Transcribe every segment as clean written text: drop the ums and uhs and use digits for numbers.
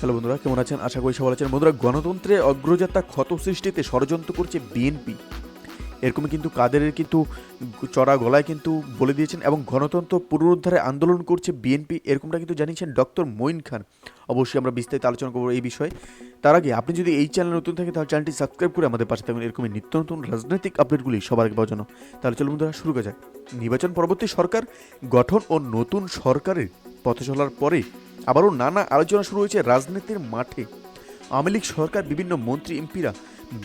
Hello বন্ধুরা, কেমন আছেন? আশা করি সবাই আছেন। বন্ধুরা, গণতন্ত্রে অগ্রযাত্রা ক্ষত সৃষ্টিতে ষড়যন্ত্র করছে বিএনপি, এরকমই কিন্তু কাদেরের কিন্তু চড়া গলায় কিন্তু বলে দিয়েছেন এবং গণতন্ত্র পুনরুদ্ধারে আন্দোলন করছে বিএনপি, এরকমটা কিন্তু জানিয়েছেন ডক্টর মঈন খান। অবশ্যই আমরা বিস্তারিত আলোচনা করবো এই বিষয়ে। তার আগে আপনি যদি এই চ্যানেল নতুন থাকেন তাহলে চ্যানেলটি সাবস্ক্রাইব করে আমাদের পাশে থাকবেন এরকমই নিত্য নতুন রাজনৈতিক আপডেটগুলি সবার আগে পাওয়ার জন্য। তাহলে চলুন বন্ধুরা, শুরু করা যাক। নির্বাচন পরবর্তী সরকার গঠন ও নতুন সরকারের পথে চলার পরে আবারও নানা আলোচনা শুরু হয়েছে রাজনীতির মাঠে। আওয়ামী লীগ সরকার বিভিন্ন মন্ত্রী এমপিরা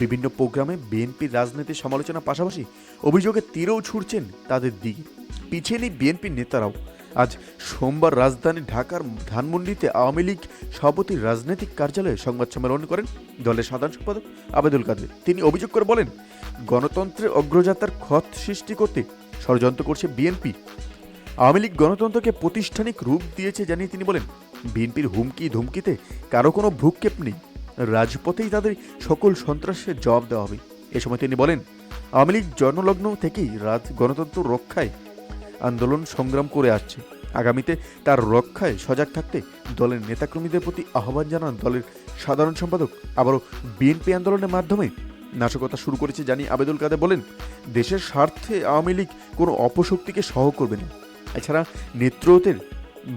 বিভিন্ন প্রোগ্রামে বিএনপির রাজনীতির সমালোচনার পাশাপাশি অভিযোগের তীরেও ছুটছেন তাদের দিকে। পিছিয়ে নেই বিএনপির নেতারাও। আজ সোমবার রাজধানী ঢাকার ধানমন্ডিতে আওয়ামী লীগ সভাপতির রাজনৈতিক কার্যালয়ে সংবাদ সম্মেলন করেন দলের সাধারণ সম্পাদক আবেদুল কাদের। তিনি অভিযোগ করে বলেন, গণতন্ত্রের অগ্রযাত্রার ক্ষত সৃষ্টি করতে ষড়যন্ত্র করছে বিএনপি। আওয়ামী লীগ গণতন্ত্রকে প্রাতিষ্ঠানিক রূপ দিয়েছে জানিয়ে তিনি বলেন, বিএনপির হুমকি ধুমকিতে কারো কোনো ভ্রুক্ষেপ নেই। রাজপথেই তাদের সকল সন্ত্রাসের জবাব দেওয়া হবে। এ সময় তিনি বলেন, আওয়ামী লীগ জন্মলগ্ন থেকেই গণতন্ত্র রক্ষায় আন্দোলন সংগ্রাম করে আসছে। আগামীতে তার রক্ষায় সজাগ থাকতে দলের নেতাকর্মীদের প্রতি আহ্বান জানান দলের সাধারণ সম্পাদক। আবারও বিএনপি আন্দোলনের মাধ্যমে নাশকতা শুরু করেছে জানিয়ে আবেদুল কাদের বলেন, দেশের স্বার্থে আওয়ামী লীগ কোনো অপশক্তিকে সহ করবে না। এছাড়া নেতৃত্বের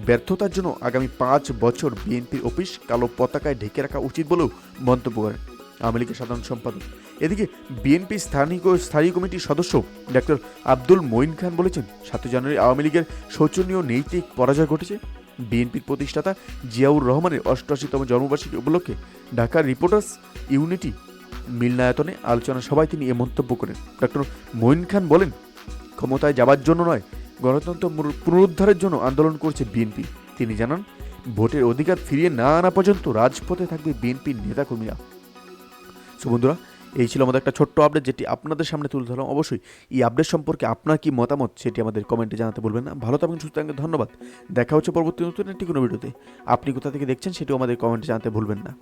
ব্যর্থতার জন্য আগামী 5 বছর বিএনপির অফিস কালো পতাকায় ঢেকে রাখা উচিত বলেও মন্তব্য করেন আওয়ামী লীগের সাধারণ সম্পাদক। এদিকে বিএনপি স্থায়ী কমিটির সদস্য ডক্টর আব্দুল মঈন খান বলেছেন, 7 জানুয়ারি আওয়ামী লীগের শোচনীয় নৈতিক পরাজয় ঘটেছে। বিএনপির প্রতিষ্ঠাতা জিয়াউর রহমানের 88তম জন্মবার্ষিকী উপলক্ষে ঢাকার রিপোর্টার্স ইউনিটি মিলনায়তনে আলোচনা সভায় তিনি এ মন্তব্য করেন। ডক্টর মঈন খান বলেন, ক্ষমতায় যাবার জন্য নয়, গণতন্ত্র পুনরুদ্ধারের জন্য আন্দোলন করছে বিএনপি। তিনি জানান, ভোটের অধিকার ফিরিয়ে না আনা পর্যন্ত রাজপথে থাকবে বিএনপির নেতাকর্মীরা। সো বন্ধুরা, এই ছিল আমাদের একটা ছোট্ট আপডেট যেটি আপনাদের সামনে তুলে ধরলাম। অবশ্যই এই আপডেট সম্পর্কে আপনার কি মতামত সেটি আমাদের কমেন্টে জানাতে বলবেন না। ভালো থাকবেন, সুস্থ থাকবেন, ধন্যবাদ। দেখা হচ্ছে পরবর্তী নতুন একটি কোনো ভিডিওতে। আপনি কোথা থেকে দেখছেন সেটিও আমাদের কমেন্টে জানাতে ভুলবেন না।